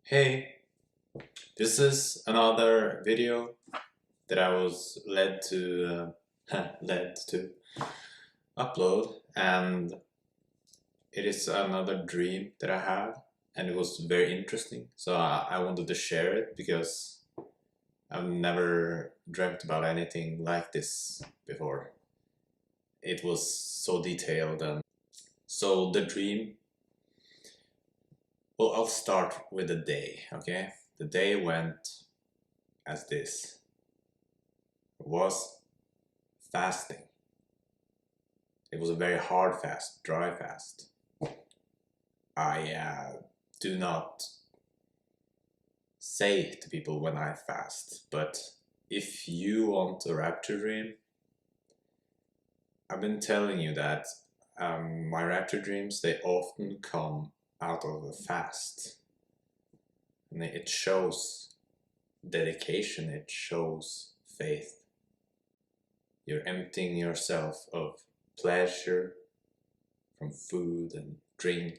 Hey, this is another video that I was led to upload, and it is another dream that I had, and it was very interesting. So I wanted to share it because I've never dreamt about anything like this before. It was so detailed, and so the dream. Well, I'll start with the day, okay? The day went as this. It was fasting. It was a very hard fast, dry fast. I do not say to people when I fast, but if you want a rapture dream, I've been telling you that my rapture dreams, they often come out of a fast. And it shows dedication, it shows faith. You're emptying yourself of pleasure from food and drink.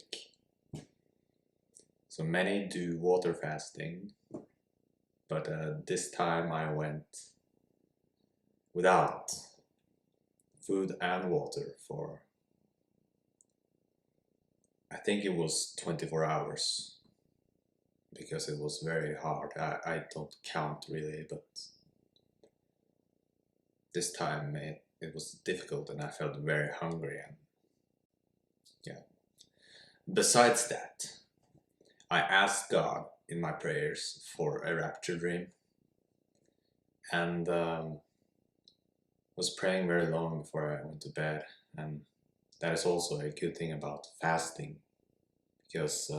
So many do water fasting, but this time I went without food and water for, I think it was 24 hours, because it was very hard. I don't count really, but this time it was difficult and I felt very hungry. And yeah, besides that, I asked God in my prayers for a rapture dream, and was praying very long before I went to bed. And that is also a good thing about fasting, because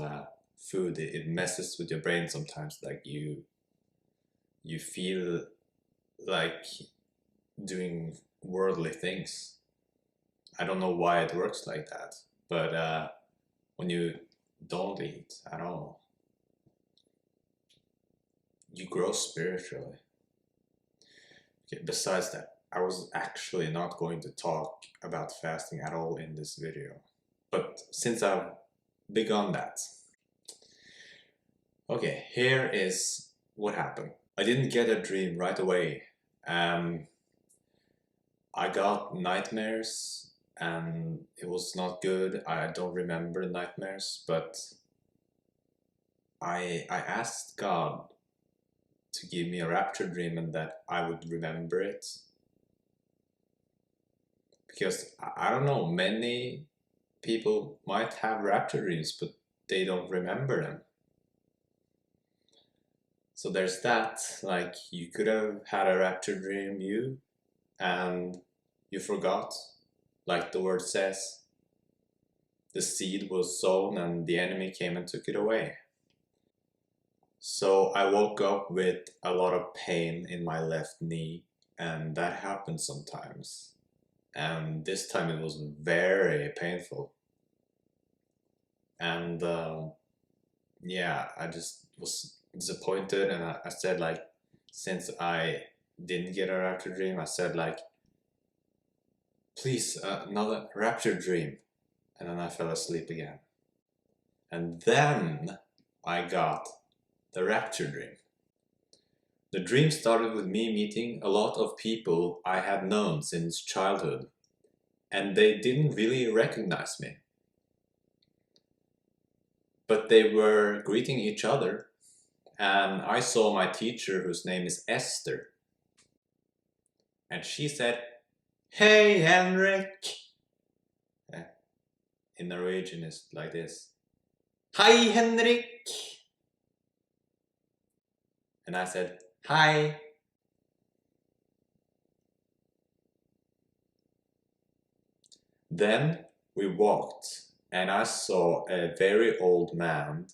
food, it messes with your brain sometimes. Like you feel like doing worldly things. I don't know why it works like that, but when you don't eat at all, you grow spiritually. Okay, besides that, I was actually not going to talk about fasting at all in this video. But since I've begun that, okay, here is what happened. I didn't get a dream right away. I got nightmares and it was not good. I don't remember nightmares, but I asked God to give me a rapture dream and that I would remember it. Because I don't know, many people might have rapture dreams, but they don't remember them. So there's that. Like, you could have had a rapture dream, and you forgot. Like the word says, the seed was sown and the enemy came and took it away. So I woke up with a lot of pain in my left knee, and that happens sometimes. And this time it was very painful. And yeah, I just was disappointed, and I said, like, since I didn't get a rapture dream, I said, like, please, another rapture dream. And then I fell asleep again. And then I got the rapture dream. The dream started with me meeting a lot of people I had known since childhood, and they didn't really recognize me. But they were greeting each other, and I saw my teacher, whose name is Esther, and she said, "Hey, Henrik!" In Norwegian it's like this. "Hi, Henrik!" And I said, "Hi." Then we walked, and I saw a very old man,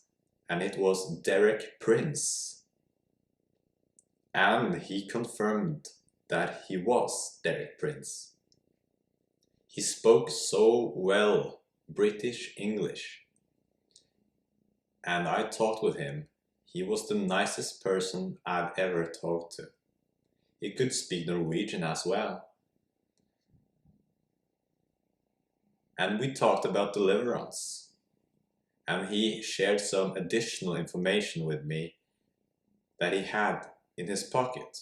and it was Derek Prince. And he confirmed that he was Derek Prince. He spoke so well British English. And I talked with him. He was the nicest person I've ever talked to. He could speak Norwegian as well. And we talked about deliverance. and he shared some additional information with me that he had in his pocket.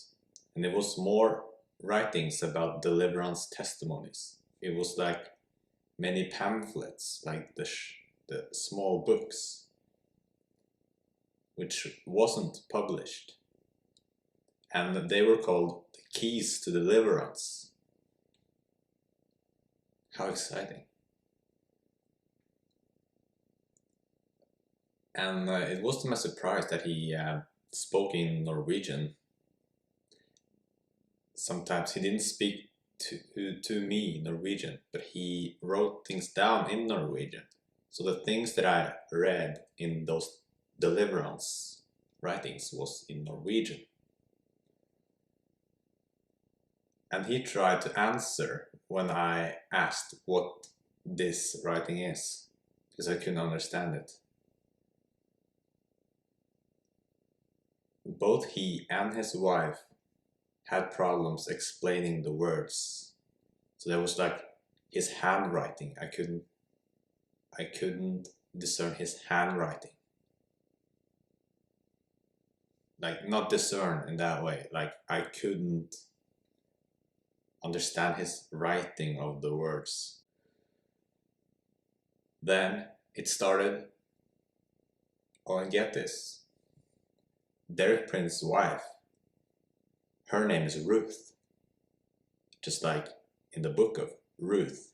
And it was more writings about deliverance testimonies. It was like many pamphlets, like the small books, which wasn't published. And they were called the Keys to Deliverance. How exciting. And it was to my surprise that he spoke in Norwegian. Sometimes he didn't speak to me Norwegian, but he wrote things down in Norwegian. So the things that I read in those deliverance writings was in Norwegian. And he tried to answer when I asked what this writing is, because I couldn't understand it. Both he and his wife had problems explaining the words. So there was like his handwriting. I couldn't discern his handwriting. Like, not discern in that way. Like, I couldn't understand his writing of the words. Then it started. Oh, and get this. Derek Prince's wife, her name is Ruth, just like in the book of Ruth.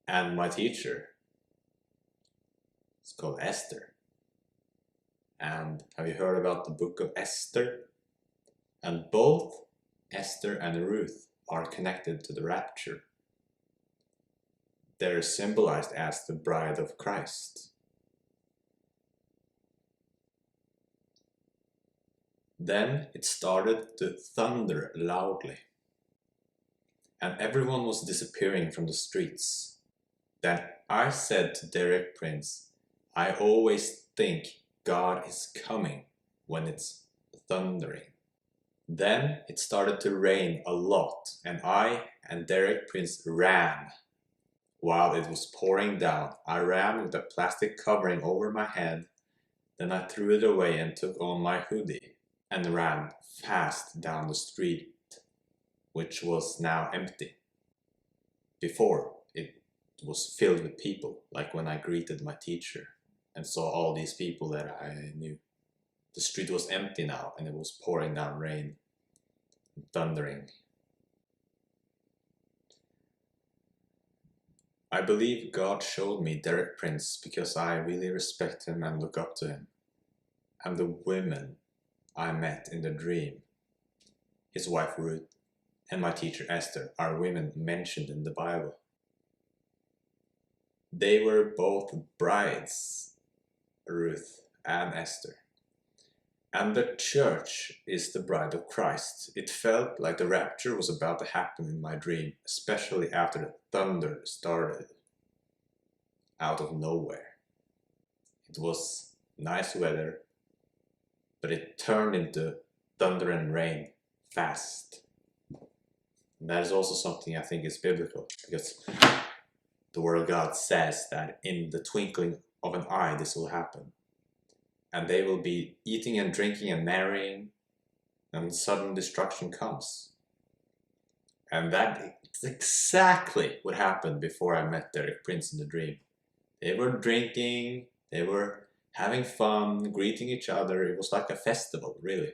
And my teacher is called Esther. And have you heard about the book of Esther? And both Esther and Ruth are connected to the rapture. They're symbolized as the bride of Christ. Then it started to thunder loudly, and everyone was disappearing from the streets. Then I said to Derek Prince, I always think God is coming when it's thundering. Then it started to rain a lot, and I and Derek Prince ran. While it was pouring down, I ran with a plastic covering over my head. Then I threw it away and took on my hoodie and ran fast down the street, which was now empty. Before, it was filled with people, like when I greeted my teacher and saw all these people that I knew. The street was empty now, and it was pouring down rain and thundering. I believe God showed me Derek Prince because I really respect him and look up to him. And the women I met in the dream, his wife Ruth and my teacher Esther, are women mentioned in the Bible. They were both brides, Ruth and Esther. And the church is the bride of Christ. It felt like the rapture was about to happen in my dream, especially after the thunder started out of nowhere. It was nice weather, but it turned into thunder and rain fast. And that is also something I think is biblical, because the Word of God says that in the twinkling of an eye this will happen. And they will be eating and drinking and marrying, and sudden destruction comes. And that is exactly what happened before I met Derek Prince in the dream. They were drinking, they were having fun, greeting each other. It was like a festival, really.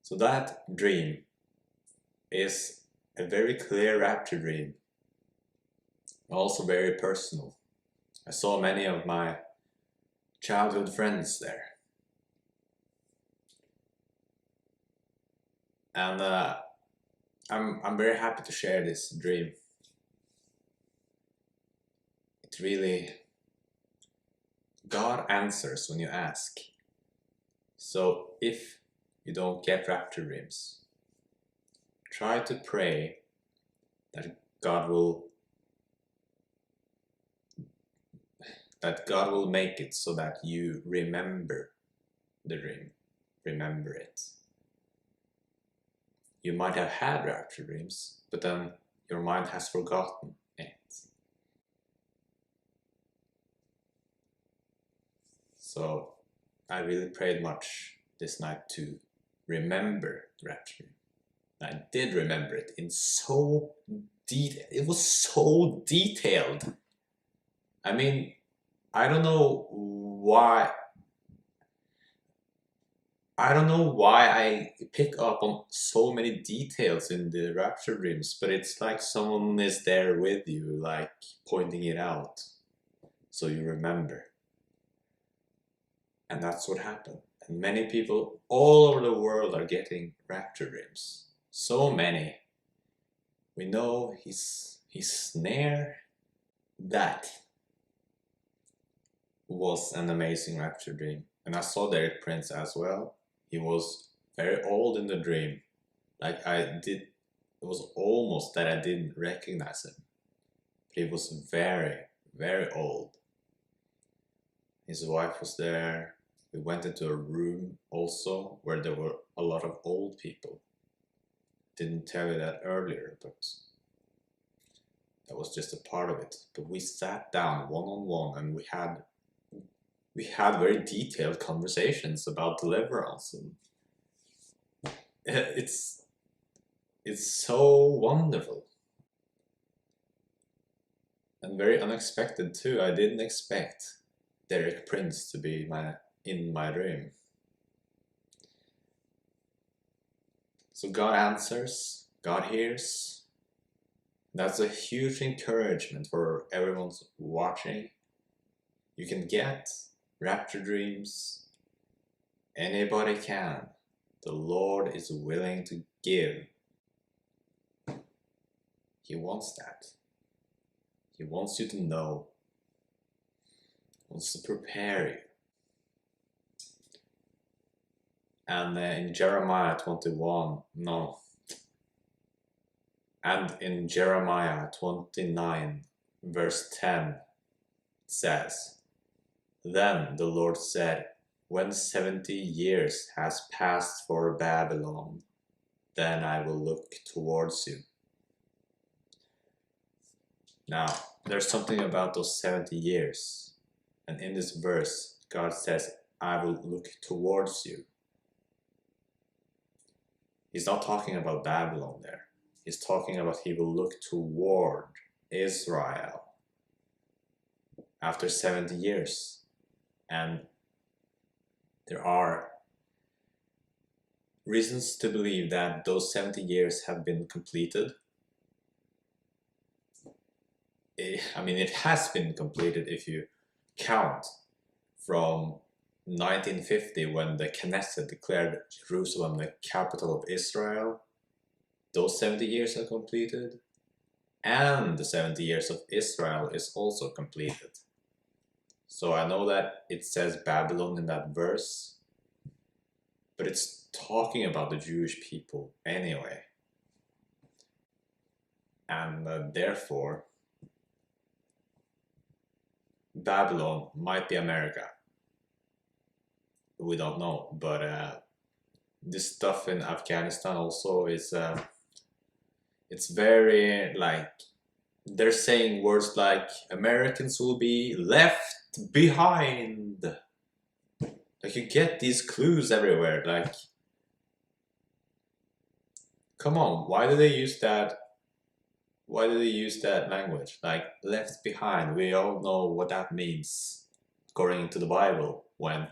So that dream is a very clear rapture dream, also very personal. I saw many of my childhood friends there. And I'm very happy to share this dream. It really, God answers when you ask. So if you don't get rapture dreams, try to pray that God will make it so that you remember the dream. Remember it. You might have had rapture dreams, but then your mind has forgotten it. So I really prayed much this night to remember the rapture. I did remember it in so detail. It was so detailed. I mean, I don't know why. I don't know why I pick up on so many details in the rapture dreams, but it's like someone is there with you, like pointing it out, so you remember. And that's what happened. And many people all over the world are getting rapture dreams. So many. We know he's near. That was an amazing rapture dream. And I saw Derek Prince as well. He was very old in the dream. Like it was almost that I didn't recognize him. But he was very, very old. His wife was there. We went into a room also where there were a lot of old people. Didn't tell you that earlier, but that was just a part of it. But we sat down one-on-one and we had very detailed conversations about deliverance, and it's so wonderful and very unexpected too. I didn't expect Derek Prince to be in my dream. So God answers, God hears. That's a huge encouragement for everyone watching. You can get rapture dreams. Anybody can. The Lord is willing to give. He wants that. He wants you to know. He wants to prepare you. And in Jeremiah 29 verse 10 says, "Then the Lord said, when 70 years has passed for Babylon, then I will look towards you." Now, there's something about those 70 years. And in this verse, God says, "I will look towards you." He's not talking about Babylon there. He's talking about he will look toward Israel after 70 years. And there are reasons to believe that those 70 years have been completed. I mean, it has been completed if you count from 1950, when the Knesset declared Jerusalem the capital of Israel. Those 70 years are completed, and the 70 years of Israel is also completed. So I know that it says Babylon in that verse, but it's talking about the Jewish people anyway. And therefore, Babylon might be America. We don't know, but this stuff in Afghanistan also is it's very, like, they're saying words like Americans will be left behind. Like, you get these clues everywhere. Like, come on, why do they use that? Why do they use that language? Like, left behind. We all know what that means according to the Bible, when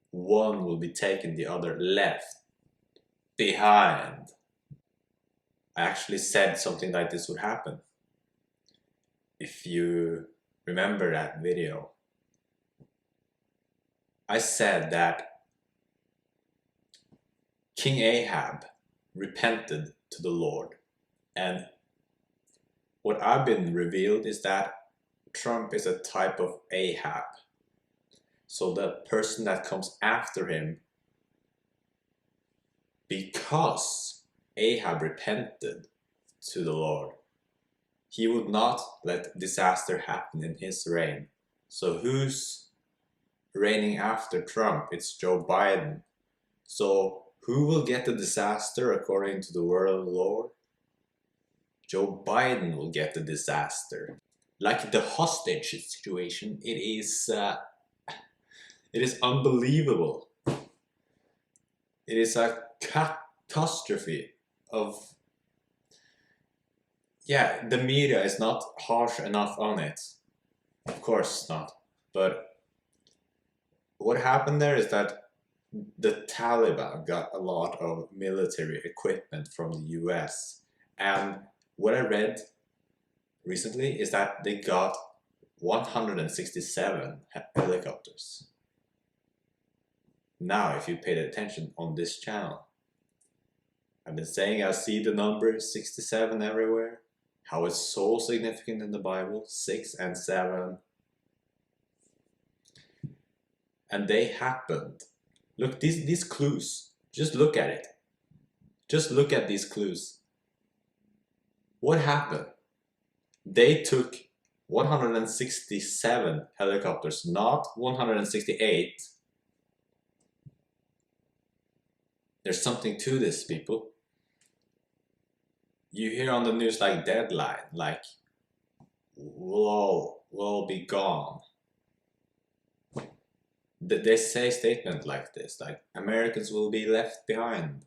one will be taken, the other left behind. I actually said something like this would happen. If you remember that video, I said that King Ahab repented to the Lord, and what I've been revealed is that Trump is a type of Ahab. So the person that comes after him, because Ahab repented to the Lord, he would not let disaster happen in his reign. So who's reigning after Trump? It's Joe Biden. So who will get the disaster according to the word of the Lord? Joe Biden will get the disaster. Like the hostage situation, it is It is unbelievable. It is a catastrophe of... Yeah, the media is not harsh enough on it. Of course not. But what happened there is that the Taliban got a lot of military equipment from the US. And what I read recently is that they got 167 helicopters. Now, if you paid attention on this channel, I've been saying I see the number 67 everywhere. How it's so significant in the Bible, 6 and 7. And they happened. Look, these clues, just look at it. Just look at these clues. What happened? They took 167 helicopters, not 168. There's something to this, people. You hear on the news like deadline, like we'll all be gone. They say statements like this, like Americans will be left behind.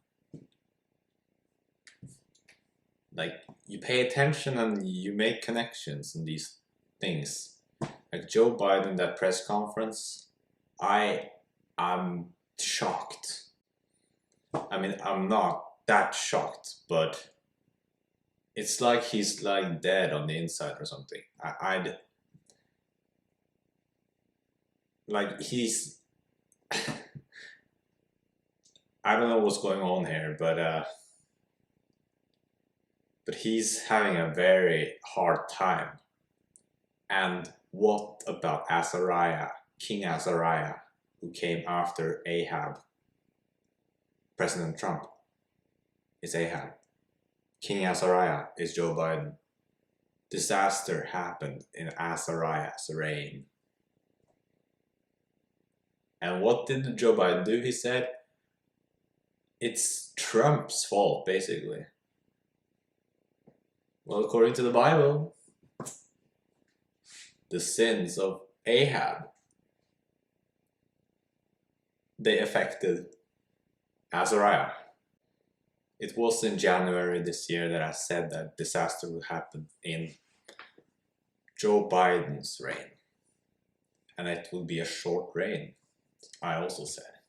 Like, you pay attention and you make connections in these things. Like Joe Biden, that press conference, I'm shocked. I mean, I'm not that shocked, but it's like he's like dead on the inside or something. Like he's I don't know what's going on here, but he's having a very hard time. And what about Azariah, King Azariah, who came after Ahab? President Trump is Ahab. King Azariah is Joe Biden. Disaster happened in Azariah's reign. And what did Joe Biden do? He said, it's Trump's fault, basically. Well, according to the Bible, the sins of Ahab, they affected Azariah. It was in January this year that I said that disaster would happen in Joe Biden's reign. And it will be a short reign, I also said.